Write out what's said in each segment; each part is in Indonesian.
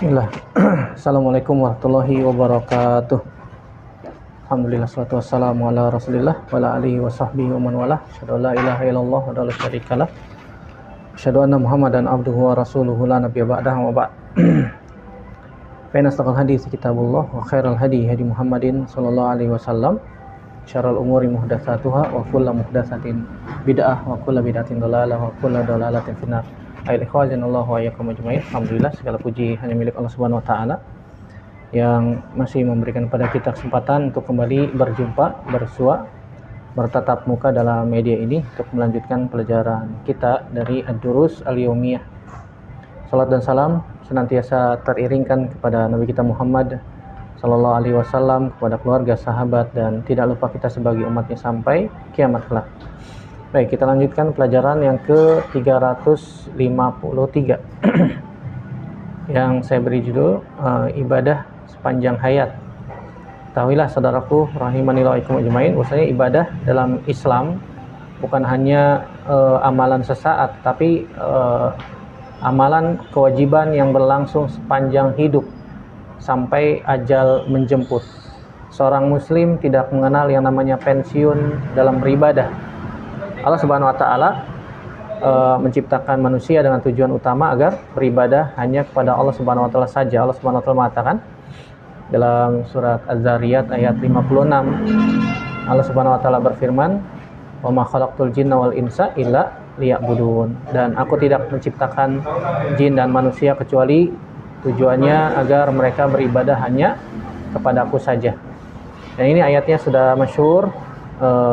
Bismillah. Assalamualaikum warahmatullahi wabarakatuh. Alhamdulillah, salatu wassalamu ala rasulillah wa ala alihi wa sahbihi wa man walah. Asyhadu an la ilaha illallah wa la syarikalah. Asyhadu anna Muhammadan abduhu wa rasuluhu la nabiyya ba'dahu wa ba'd. Fa inna asdaqal hadits kitabullah wa khairal hadi hadi Muhammadin sallallahu alaihi wasallam. Syarrul umuri muhdatsatuha wa kullu muhdatsatin bid'ah wa kullu bid'atin dhalalah wa kullu dhalalatin finnar. Alhamdulillah wa iyyakum ajmain. Alhamdulillah, segala puji hanya milik Allah Subhanahu wa taala yang masih memberikan kepada kita kesempatan untuk kembali berjumpa, bersua, bertatap muka dalam media ini untuk melanjutkan pelajaran kita dari Ad-Durus Al-Yaumiyah. Salat dan salam senantiasa teriringkan kepada Nabi kita Muhammad sallallahu alaihi wasallam, kepada keluarga, sahabat, dan tidak lupa kita sebagai umatnya sampai kiamat kelak. Baik, kita lanjutkan pelajaran yang ke-353 yang saya beri judul ibadah sepanjang hayat. Ketahuilah saudaraku rahimani wa ajmain, bahwasanya ibadah dalam Islam bukan hanya amalan sesaat, tapi amalan kewajiban yang berlangsung sepanjang hidup sampai ajal menjemput. Seorang muslim tidak mengenal yang namanya pensiun dalam beribadah. Allah Subhanahu wa taala menciptakan manusia dengan tujuan utama agar beribadah hanya kepada Allah Subhanahu wa taala saja. Allah Subhanahu wa taala mengatakan dalam surat Az-Zariyat ayat 56, Allah Subhanahu wa taala berfirman, "Wa ma khalaqtul jinna wal insa illa liya'budun." Dan aku tidak menciptakan jin dan manusia kecuali tujuannya agar mereka beribadah hanya kepada aku saja. Dan ini ayatnya sudah masyhur,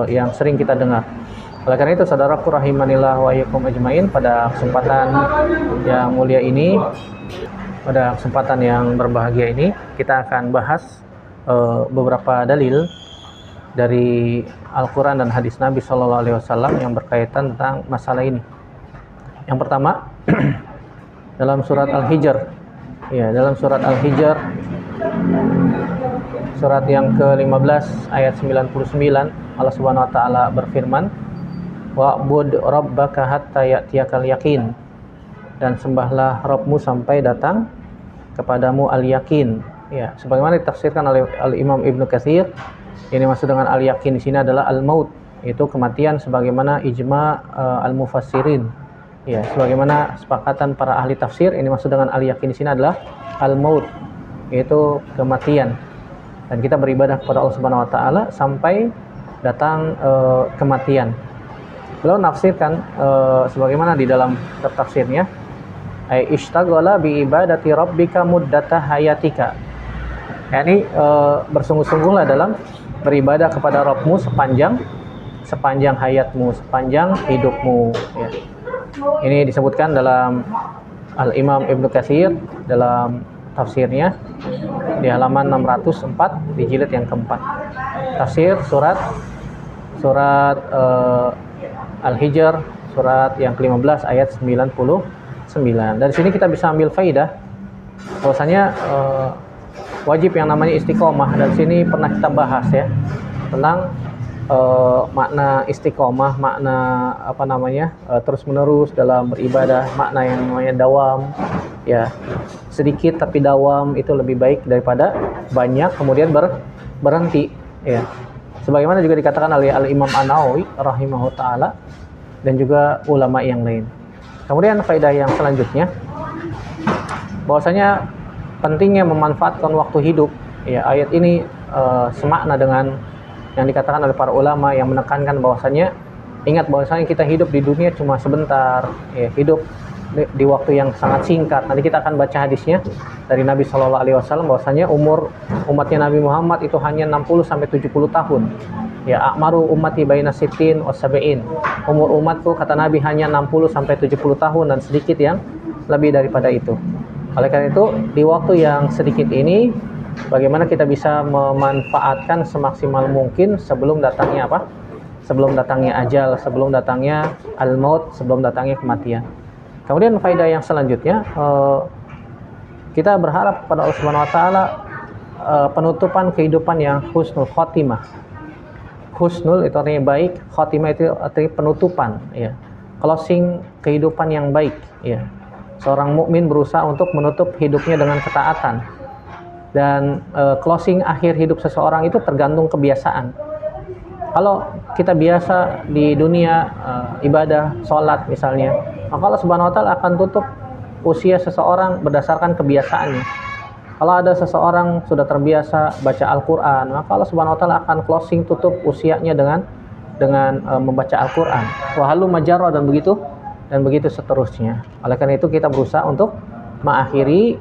yang sering kita dengar. Oleh karena itu, saudaraku rahimanillah wa iyyakum ajmain, pada kesempatan yang mulia ini, pada kesempatan yang berbahagia ini, kita akan bahas beberapa dalil dari Al-Quran dan hadis Nabi Sallallahu Alaihi Wasallam yang berkaitan tentang masalah ini. Yang pertama, dalam surat Al-Hijr, ya, dalam surat Al-Hijr, surat yang ke-15 ayat 99, Allah Subhanahu wa taala berfirman, "Wa'bud rabbaka hatta ya'tiyakal yaqin." Dan sembahlah Rabbmu sampai datang kepadamu al-yaqin. Ya, sebagaimana ditafsirkan oleh Al-Imam Ibnu Katsir, ini maksud dengan al-yaqin di sini adalah al-maut, yaitu kematian sebagaimana ijma' al-mufassirin. Ya, sebagaimana sepakatan para ahli tafsir, ini maksud dengan al-yaqin di sini adalah al-maut, yaitu kematian. Dan kita beribadah kepada Allah Subhanahu wa taala sampai datang kematian. Beliau nafsirkan sebagaimana di dalam tafsirnya, ay ishtaghala bi ibadati rabbika muddata hayatika. Yani bersungguh-sungguhlah dalam beribadah kepada Rabbmu sepanjang hayatmu, sepanjang hidupmu, ya. Ini disebutkan dalam Al-Imam Ibnu Katsir dalam tafsirnya di halaman 604 di jilid yang keempat. Tafsir surat Al-Hijr, surat yang ke-15 ayat 99. Dari sini kita bisa ambil faidah bahwasanya wajib yang namanya istiqomah. Dan sini pernah kita bahas ya tentang makna istiqomah, makna terus menerus dalam beribadah, makna yang namanya dawam, ya, sedikit tapi dawam itu lebih baik daripada banyak kemudian berhenti, ya. Sebagaimana juga dikatakan oleh Al-Imam An-Nawawi rahimahullah ta'ala dan juga ulama yang lain. Kemudian faedah yang selanjutnya, bahwasanya pentingnya memanfaatkan waktu hidup. Ya, ayat ini semakna dengan yang dikatakan oleh para ulama yang menekankan bahwasanya, ingat bahwasanya kita hidup di dunia cuma sebentar, ya, hidup di waktu yang sangat singkat. Nanti kita akan baca hadisnya dari Nabi Shallallahu Alaihi Wasallam bahwasanya umur umatnya Nabi Muhammad itu hanya 60 sampai 70 tahun. Ya, akmaru ummati baina sittin wa sab'in. Umur umatku, kata Nabi, hanya 60 sampai 70 tahun dan sedikit yang lebih daripada itu. Oleh karena itu, di waktu yang sedikit ini, bagaimana kita bisa memanfaatkan semaksimal mungkin sebelum datangnya apa? Sebelum datangnya ajal, sebelum datangnya al-maut, sebelum datangnya kematian. Kemudian faedah yang selanjutnya, kita berharap pada Allah Subhanahu wa taala penutupan kehidupan yang husnul khotimah. Husnul itu artinya baik, khotimah itu artinya penutupan, ya. Closing kehidupan yang baik, ya. Seorang mukmin berusaha untuk menutup hidupnya dengan ketaatan. Dan closing akhir hidup seseorang itu tergantung kebiasaan. Kalau kita biasa di dunia ibadah, sholat misalnya, maka Allah Subhanahu wa taala akan tutup usia seseorang berdasarkan kebiasaannya. Kalau ada seseorang sudah terbiasa baca Al-Qur'an, maka Allah Subhanahu wa taala akan closing tutup usianya dengan membaca Al-Qur'an. Wa halu majarra dan begitu seterusnya. Oleh karena itu kita berusaha untuk mengakhiri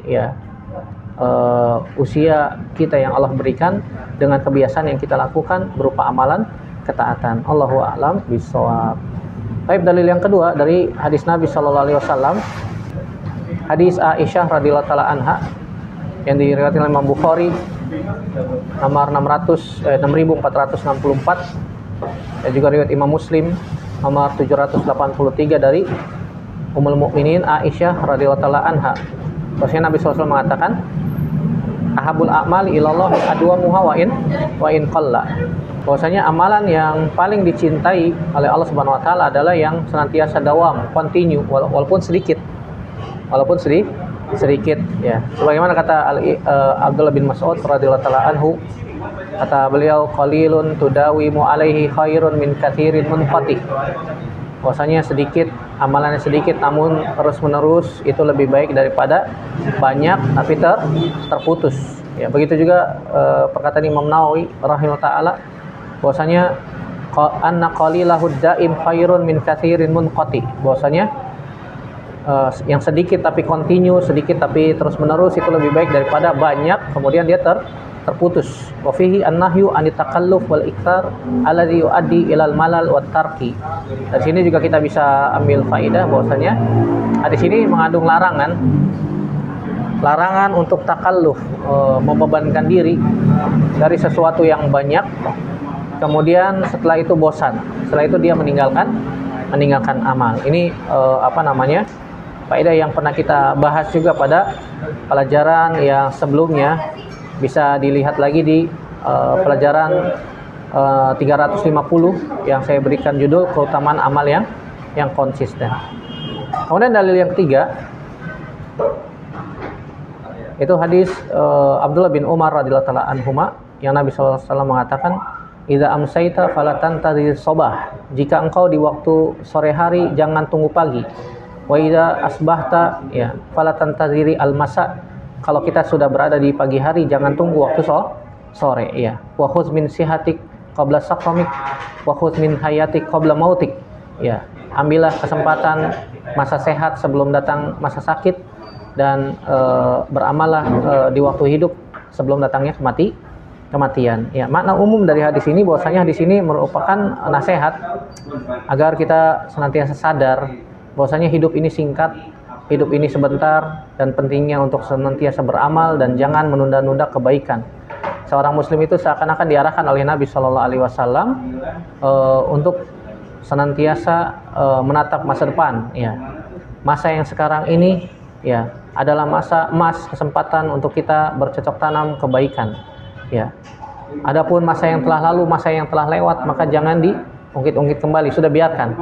usia kita yang Allah berikan dengan kebiasaan yang kita lakukan berupa amalan ketaatan. Allahu a'lam bishawab. Baik, dalil yang kedua dari hadis Nabi sallallahu alaihi wasallam, hadis Aisyah radhiyallahu taala anha yang diriwayatkan oleh Imam Bukhari nomor 6464 dan juga riwayat Imam Muslim nomor 783 dari Ummul Mukminin Aisyah radhiyallahu taala anha. Bahwasanya Nabi SAW mengatakan, ahabul a'mali ilallah adwamuha wa in qalla. Bahwasanya amalan yang paling dicintai oleh Allah Subhanahu wa taala adalah yang senantiasa dawam, continue, walaupun sedikit. Walaupun sedikit ya. Sebagaimana kata Abdullah bin Mas'ud radhiyallahu taala anhu, kata beliau, qalilun tudawimu alaihi khairun min katsirin munqati. Bahwasanya sedikit, amalannya sedikit namun terus-menerus itu lebih baik daripada banyak tapi terputus. Ya, begitu juga perkataan Imam Nawawi rahimahullah taala, bahwasanya anna qalilahud daim khairun min katsirin munqati. Bahwasanya yang sedikit tapi continue, sedikit tapi terus-menerus itu lebih baik daripada banyak kemudian dia terputus. Wa fihi an-nahyu anit takalluf wal iktsar alladhi yuaddi ilal malal wat tarki. Dari sini juga kita bisa ambil faedah bahwasanya hadis ini mengandung larangan untuk takalluf, membebankan diri dari sesuatu yang banyak, kemudian setelah itu bosan, setelah itu dia meninggalkan amal. Ini faedah yang pernah kita bahas juga pada pelajaran yang sebelumnya. Bisa dilihat lagi di pelajaran 350 yang saya berikan judul keutamaan amal yang konsisten. Kemudian dalil yang ketiga itu hadis Abdullah bin Umar radhiyallahu taala anhuma yang Nabi sallallahu alaihi wasallam mengatakan, idza amsayta fala tantazir sabah. Jika engkau di waktu sore hari jangan tunggu pagi. Wa idza asbahta fala tantaziri al-masa. Kalau kita sudah berada di pagi hari jangan tunggu waktu sore ya. Wa khudz min sihatik qabla saqamik wa khudz min hayatik qabla mautik. Ya, ambillah kesempatan masa sehat sebelum datang masa sakit, dan beramallah di waktu hidup sebelum datangnya kematian. Ya, makna umum dari hadis ini bahwasanya hadis ini merupakan nasihat agar kita senantiasa sadar bahwasanya hidup ini singkat, hidup ini sebentar, dan pentingnya untuk senantiasa beramal dan jangan menunda-nunda kebaikan. Seorang muslim itu seakan-akan diarahkan oleh Nabi Shallallahu Alaihi Wasallam untuk senantiasa menatap masa depan. Ya, masa yang sekarang ini ya adalah masa emas, kesempatan untuk kita bercocok tanam kebaikan. Ya, adapun masa yang telah lalu, masa yang telah lewat, maka jangan diungkit-ungkit kembali, sudah biarkan.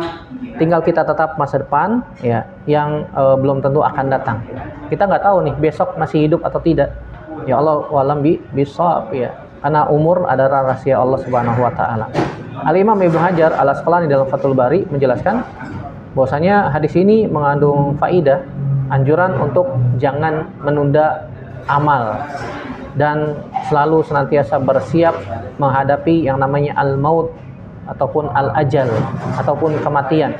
Tinggal kita tetap masa depan ya yang belum tentu akan datang. Kita nggak tahu nih besok masih hidup atau tidak. Ya Allah walam bisawab ya. Karena umur adalah rahasia Allah Subhanahu wa taala. Al-Imam Ibnu Hajar Al-Asqalani dalam Fathul Bari menjelaskan bahwasanya hadis ini mengandung faidah anjuran untuk jangan menunda amal dan selalu senantiasa bersiap menghadapi yang namanya al-maut ataupun al-ajal ataupun kematian.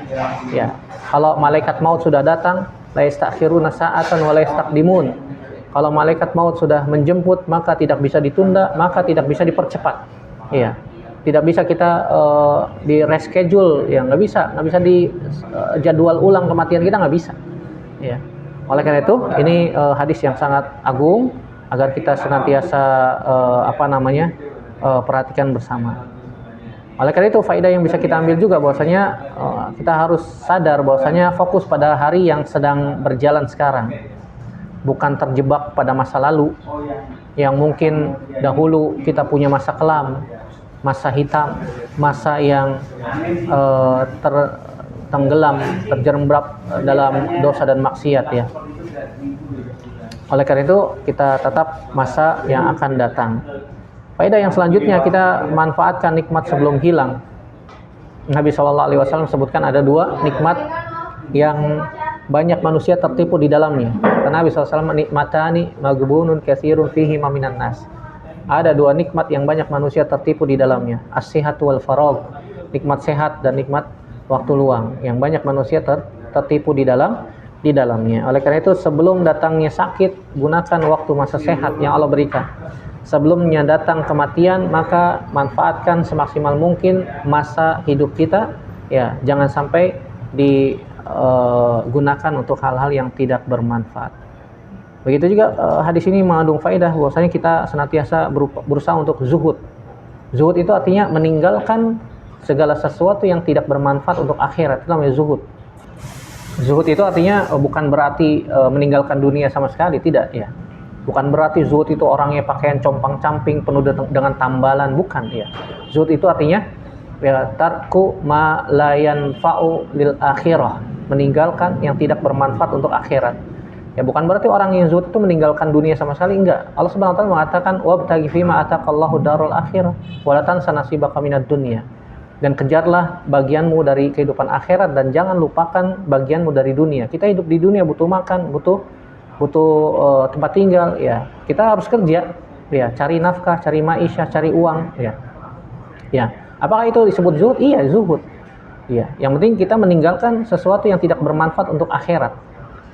Ya, kalau malaikat maut sudah datang, la yastakhiruna sa'atan wa la yastaqdimun. Kalau malaikat maut sudah menjemput, maka tidak bisa ditunda, maka tidak bisa dipercepat. Iya. Tidak bisa kita di reschedule, ya nggak bisa di jadwal ulang kematian kita, nggak bisa. Ya. Oleh karena itu, ini hadis yang sangat agung agar kita senantiasa perhatikan bersama. Oleh karena itu faedah yang bisa kita ambil juga bahwasanya kita harus sadar bahwasanya fokus pada hari yang sedang berjalan sekarang, bukan terjebak pada masa lalu yang mungkin dahulu kita punya masa kelam, masa hitam, masa yang tertenggelam, terjerembab dalam dosa dan maksiat ya. Oleh karena itu kita tetap masa yang akan datang. Faedah yang selanjutnya, kita manfaatkan nikmat sebelum hilang. Nabi SAW sebutkan ada 2 nikmat yang banyak manusia tertipu di dalamnya. Karena Nabi SAW nikmatani maghbunun katsirun fihi minan nas. Ada 2 nikmat yang banyak manusia tertipu di dalamnya. As-sihhatu wal faragh, nikmat sehat dan nikmat waktu luang, yang banyak manusia tertipu di dalamnya. Oleh karena itu, sebelum datangnya sakit, gunakan waktu masa sehat yang Allah berikan. Sebelumnya datang kematian, maka manfaatkan semaksimal mungkin masa hidup kita. Ya, jangan sampai digunakan untuk hal-hal yang tidak bermanfaat. Begitu juga hadis ini mengandung faedah bahwasanya kita senantiasa berusaha untuk zuhud. Zuhud itu artinya meninggalkan segala sesuatu yang tidak bermanfaat untuk akhirat. Itu namanya zuhud. Zuhud itu artinya bukan berarti meninggalkan dunia sama sekali, tidak ya. Bukan berarti zuhud itu orangnya pakaian compang-camping penuh dengan tambalan, bukan ya. Zuhud itu artinya ya tarku ma la yanfa'u lil akhirah, meninggalkan yang tidak bermanfaat untuk akhirat. Ya, bukan berarti orang yang zuhud itu meninggalkan dunia sama sekali, enggak. Allah Subhanahu wa taala mengatakan wabtaghi fima ataqallahu darul akhirah wa la tansa nasibaka minad dunya. Dan kejarlah bagianmu dari kehidupan akhirat dan jangan lupakan bagianmu dari dunia. Kita hidup di dunia butuh makan, butuh tempat tinggal, ya. Kita harus kerja, ya, cari nafkah, cari maisha, cari uang, ya. Ya. Apakah itu disebut zuhud? Iya, zuhud. Ya, yang penting kita meninggalkan sesuatu yang tidak bermanfaat untuk akhirat.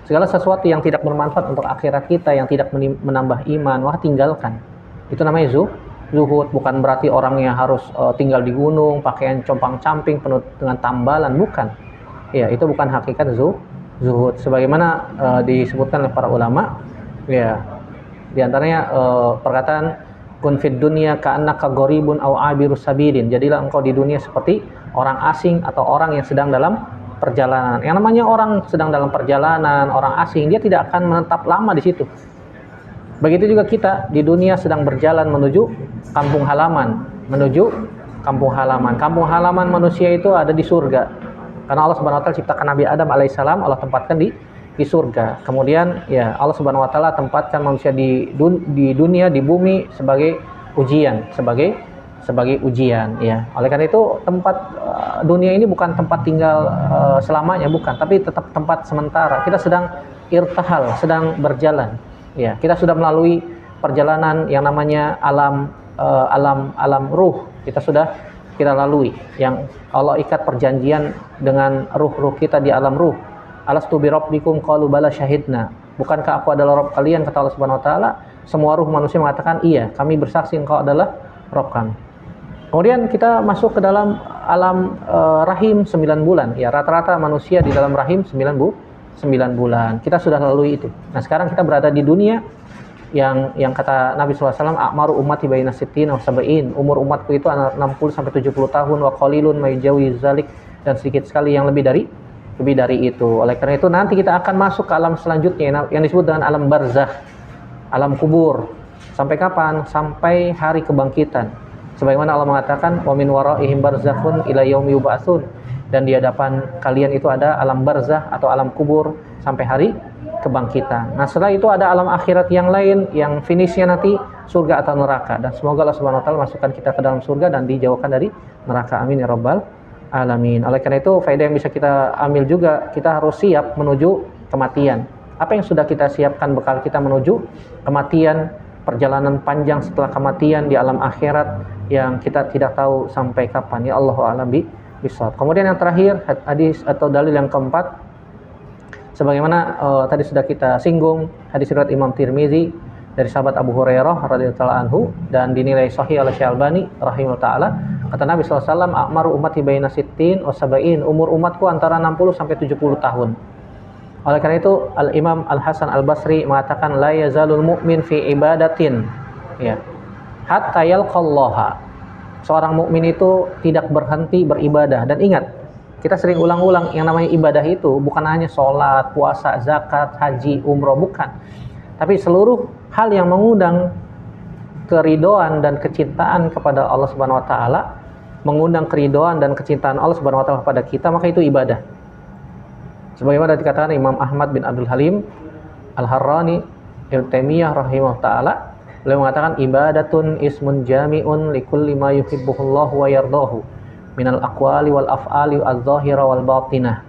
Segala sesuatu yang tidak bermanfaat untuk akhirat kita, yang tidak menambah iman, wah tinggalkan. Itu namanya zuhud. Bukan berarti orangnya harus tinggal di gunung, pakaian compang-camping penuh dengan tambalan, bukan. Ya, itu bukan hakikat zuhud. Sebagaimana disebutkan oleh para ulama, ya, di antaranya perkataan kun fid dunya ka'annaka gharibun aw abirus sabilin. Jadilah engkau di dunia seperti orang asing atau orang yang sedang dalam perjalanan. Yang namanya orang sedang dalam perjalanan, orang asing, dia tidak akan menetap lama di situ. Begitu juga kita di dunia sedang berjalan menuju kampung halaman, Kampung halaman manusia itu ada di surga. Karena Allah Subhanahu wa taala ciptakan Nabi Adam alaihissalam, Allah tempatkan di surga. Kemudian ya Allah Subhanahu wa taala tempatkan manusia di dunia, di bumi sebagai ujian, sebagai ujian, ya. Oleh karena itu tempat dunia ini bukan tempat tinggal selamanya, bukan, tapi tetap tempat sementara. Kita sedang irtihal, sedang berjalan. Ya, kita sudah melalui perjalanan yang namanya alam ruh. Kita lalui, yang Allah ikat perjanjian dengan ruh kita di alam ruh. Alastu bi rabbikum qalu bala syahidna. Bukankah aku adalah Rabb kalian, kata Allah Subhanahu wa taala. Semua ruh manusia mengatakan iya, kami bersaksi engkau adalah Rabb kami. Kemudian kita masuk ke dalam alam rahim 9 bulan. Ya, rata-rata manusia di dalam rahim 9 bulan. Kita sudah lalui itu. Nah, sekarang kita berada di dunia yang kata Nabi SAW, a'maru ummati baina sittina wa sab'in. Umur umatku itu 60 sampai 70 tahun, wa qalilun may jawi zalik, dan sedikit sekali yang lebih dari itu. Oleh karena itu nanti kita akan masuk ke alam selanjutnya yang disebut dengan alam barzakh, alam kubur. Sampai kapan? Sampai hari kebangkitan. Sebagaimana Allah mengatakan, wa min waraihim barzakhun ila yaumi yub'atsun. Dan di hadapan kalian itu ada alam barzakh atau alam kubur sampai hari kebangkitan. Nah, setelah itu ada alam akhirat yang lain, yang finishnya nanti surga atau neraka. Dan semoga Allah Subhanahu wa taala masukkan kita ke dalam surga dan dijauhkan dari neraka. Amin ya rabbal alamin. Oleh karena itu, faedah yang bisa kita ambil juga, kita harus siap menuju kematian. Apa yang sudah kita siapkan bekal kita menuju kematian, perjalanan panjang setelah kematian di alam akhirat yang kita tidak tahu sampai kapan. Ya Allahu a'lam bishawab. Kemudian yang terakhir, hadis atau dalil yang keempat, sebagaimana tadi sudah kita singgung, hadis riwayat Imam Tirmizi dari sahabat Abu Hurairah radhiyallahu anhu dan dinilai sahih oleh Syekh Albani rahimahullah taala. Kata Nabi sallallahu alaihi wasallam, "A'maru ummati baina sittin wa sab'in." Umur umatku antara 60 sampai 70 tahun. Oleh karena itu Al-Imam Al-Hasan Al-Basri mengatakan, la yazalul mu'min fi ibadatin, ya, hatta yalqallaha. Seorang mukmin itu tidak berhenti beribadah. Dan ingat, kita sering ulang-ulang, yang namanya ibadah itu bukan hanya sholat, puasa, zakat, haji, umroh, bukan. Tapi seluruh hal yang mengundang keridhaan dan kecintaan kepada Allah Subhanahu wa taala, mengundang keridhaan dan kecintaan Allah Subhanahu wa taala kepada kita, maka itu ibadah. Sebagaimana dikatakan Imam Ahmad bin Abdul Halim Al-Harrani Ibnu Taimiyah rahimahullah taala, beliau mengatakan ibadatun ismun jami'un likulli ma yuhibbuhullahu wa yardahu minal aqwali wal af'ali adz-dzahira wal batinah.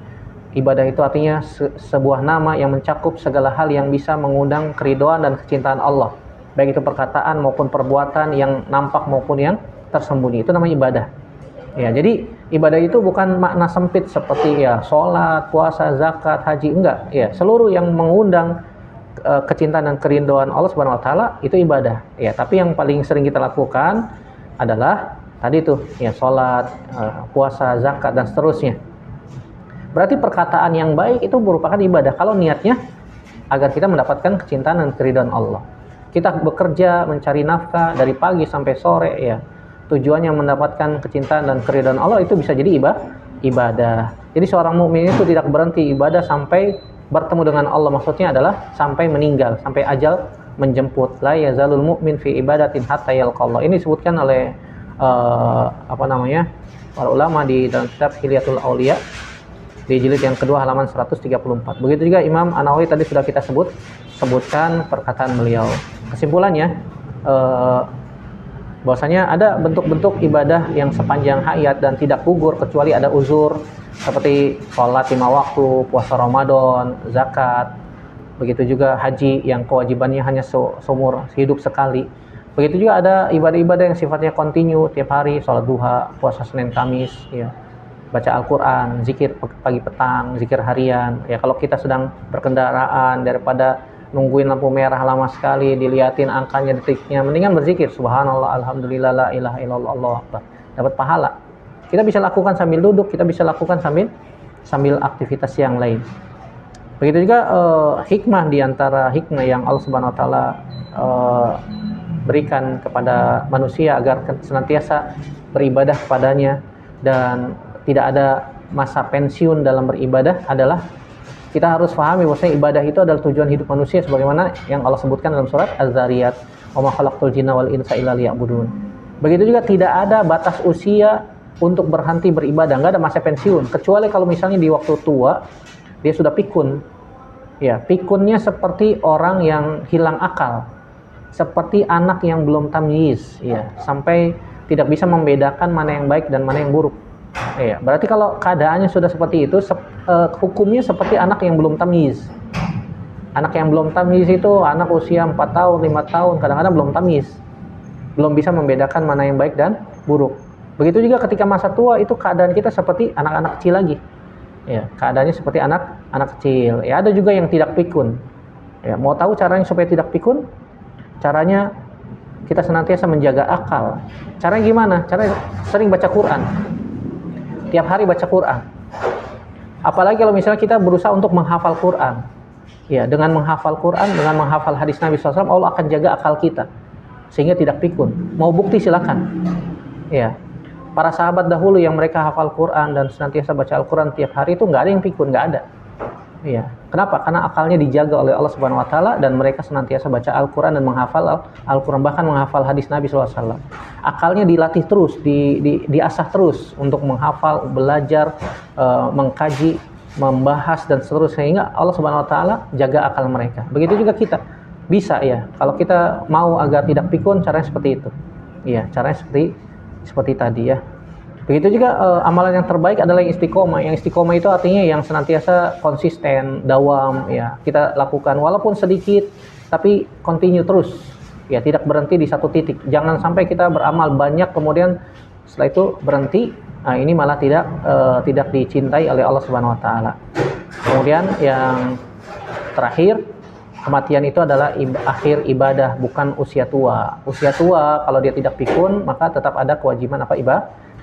Ibadah itu artinya sebuah nama yang mencakup segala hal yang bisa mengundang keridhaan dan kecintaan Allah, baik itu perkataan maupun perbuatan yang nampak maupun yang tersembunyi. Itu namanya ibadah. Ya, jadi ibadah itu bukan makna sempit seperti ya sholat, puasa, zakat, haji, enggak. Ya, seluruh yang mengundang kecintaan dan kerinduan Allah Subhanahu wa taala itu ibadah. Ya, tapi yang paling sering kita lakukan adalah tadi itu ya sholat, puasa, zakat dan seterusnya. Berarti perkataan yang baik itu merupakan ibadah kalau niatnya agar kita mendapatkan kecintaan dan kerinduan Allah. Kita bekerja mencari nafkah dari pagi sampai sore ya. Tujuannya mendapatkan kecintaan dan keridhaan Allah, itu bisa jadi ibadah. Jadi seorang mukmin itu tidak berhenti ibadah sampai bertemu dengan Allah. Maksudnya adalah sampai meninggal, sampai ajal menjemput. La yazalul mu'min fi ibadatin hatta yalqallah. Ini disebutkan oleh para ulama di dalam kitab Hilyatul Auliya di jilid yang kedua halaman 134. Begitu juga Imam An-Nawawi tadi sudah kita sebutkan perkataan beliau. Kesimpulannya bahwasanya ada bentuk-bentuk ibadah yang sepanjang hayat dan tidak gugur kecuali ada uzur, seperti sholat 5 waktu, puasa Ramadan, zakat, begitu juga haji yang kewajibannya hanya seumur hidup sekali. Begitu juga ada ibadah-ibadah yang sifatnya kontinu tiap hari, sholat duha, puasa Senin Kamis, ya, baca Al-Quran, zikir pagi petang, zikir harian. Ya, kalau kita sedang berkendaraan, daripada nungguin lampu merah lama sekali, diliatin angkanya, detiknya, mendingan berzikir subhanallah, alhamdulillah, la ilaha illallah, Allahu akbar. Dapat pahala. Kita bisa lakukan sambil duduk, kita bisa lakukan sambil aktivitas yang lain. Begitu juga hikmah, di antara hikmah yang Allah Subhanahu wa taala berikan kepada manusia agar senantiasa beribadah kepadanya dan tidak ada masa pensiun dalam beribadah adalah kita harus pahami bahwasanya ibadah itu adalah tujuan hidup manusia, sebagaimana yang Allah sebutkan dalam surat Az-Zariyat, "Wa ma khalaqtul jinna wal insa illa liya'budun." Begitu juga tidak ada batas usia untuk berhenti beribadah, enggak ada masa pensiun, kecuali kalau misalnya di waktu tua dia sudah pikun. Ya, pikunnya seperti orang yang hilang akal, seperti anak yang belum tamyiz, ya, sampai tidak bisa membedakan mana yang baik dan mana yang buruk. Ya, berarti kalau keadaannya sudah seperti itu, hukumnya seperti anak yang belum tamyiz. Anak yang belum tamyiz itu anak usia 4 tahun, 5 tahun, kadang-kadang belum tamyiz. Belum bisa membedakan mana yang baik dan buruk. Begitu juga ketika masa tua, itu keadaan kita seperti anak-anak kecil lagi. Ya, keadaannya seperti anak kecil. Ya, ada juga yang tidak pikun. Ya, mau tahu caranya supaya tidak pikun? Caranya kita senantiasa menjaga akal. Caranya gimana? Caranya sering baca Quran. Tiap hari baca Quran. Apalagi kalau misalnya kita berusaha untuk menghafal Quran. Ya, dengan menghafal Quran, dengan menghafal hadis Nabi SAW, Allah akan jaga akal kita sehingga tidak pikun. Mau bukti silakan. Ya. Para sahabat dahulu yang mereka hafal Quran dan senantiasa baca Al-Quran tiap hari itu nggak ada yang pikun, nggak ada. Ya. Kenapa? Karena akalnya dijaga oleh Allah Subhanahu wa taala dan mereka senantiasa baca Al-Quran dan menghafal Al-Quran, bahkan menghafal hadis Nabi SAW. Akalnya dilatih terus, diasah terus untuk menghafal, belajar, mengkaji, membahas dan seterusnya, sehingga Allah Subhanahu wa taala jaga akal mereka. Begitu juga kita. Bisa ya. Kalau kita mau agar tidak pikun, caranya seperti itu. Iya, caranya seperti tadi ya. Begitu juga amalan yang terbaik adalah yang istiqomah. Yang istiqomah itu artinya yang senantiasa konsisten, dawam ya. Kita lakukan walaupun sedikit tapi continue terus. Ya, tidak berhenti di satu titik. Jangan sampai kita beramal banyak kemudian setelah itu berhenti. Nah, ini malah tidak dicintai oleh Allah Subhanahu wa taala. Kemudian yang terakhir, kematian itu adalah akhir ibadah, bukan usia tua. Usia tua kalau dia tidak pikun, maka tetap ada kewajiban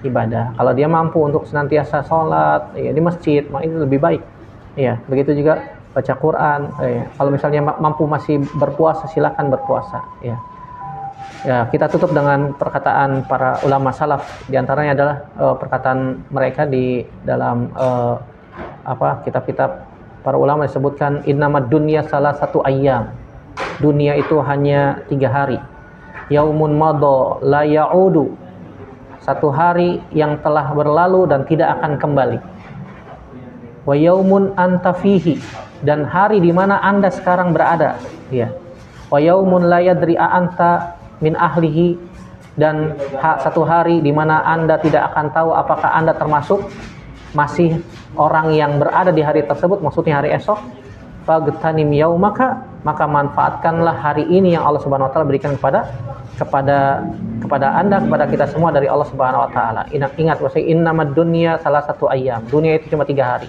ibadah. Kalau dia mampu untuk senantiasa sholat ya, di masjid, maka itu lebih baik. Ya, begitu juga baca Quran. Ya. Kalau misalnya mampu masih berpuasa, silakan berpuasa. Ya. Ya, kita tutup dengan perkataan para ulama salaf. Di antaranya adalah perkataan mereka di dalam kitab-kitab para ulama disebutkan, innamad dunya salah satu ayyam. Dunia itu hanya 3 hari. Yaumun madha la ya'udu. Satu hari yang telah berlalu dan tidak akan kembali. Wa yaumun anta fihi, dan hari di mana Anda sekarang berada, ya. Wa yaumun la yadri anta min ahlihi, dan satu hari di mana Anda tidak akan tahu apakah Anda termasuk masih orang yang berada di hari tersebut, maksudnya hari esok. Fagtanim yaumaka, maka manfaatkanlah hari ini yang Allah Subhanahu wa taala berikan kepada Anda, kepada kita semua dari Allah Subhanahu wa taala. Ingat bahwa innamad dunya salah satu ayam. Dunia itu cuma 3 hari.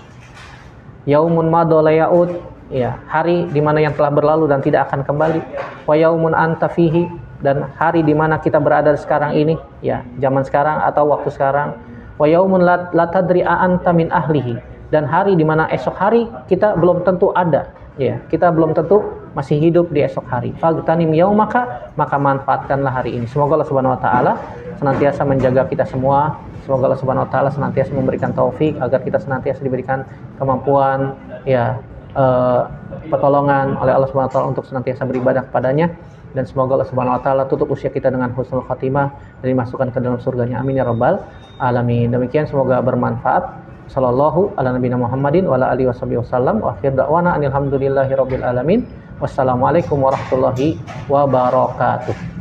Yaumun madha la yaud, ya, hari di mana yang telah berlalu dan tidak akan kembali. Wa yaumun anta fihi, dan hari di mana kita berada sekarang ini, ya, zaman sekarang atau waktu sekarang. Wa yaumun la tadri anta min ahlihi, dan hari di mana esok hari kita belum tentu ada, ya, kita belum tentu masih hidup di esok hari. Fagtanim yaumaka, maka manfaatkanlah hari ini. Semoga Allah Subhanahu wa taala senantiasa menjaga kita semua. Semoga Allah Subhanahu wa taala senantiasa memberikan taufik agar kita senantiasa diberikan kemampuan, ya, pertolongan oleh Allah Subhanahu wa taala untuk senantiasa beribadah kepadanya, dan semoga Allah Subhanahu wa taala tutup usia kita dengan husnul khatimah dan dimasukkan ke dalam surganya. Amin ya rabbal alamin. Demikian, semoga bermanfaat. Sallallahu ala nabiyina Muhammadin wa ala alihi wasallam wa akhir da'wana alhamdulillahi rabbil alamin. Wassalamualaikum warahmatullahi wabarakatuh.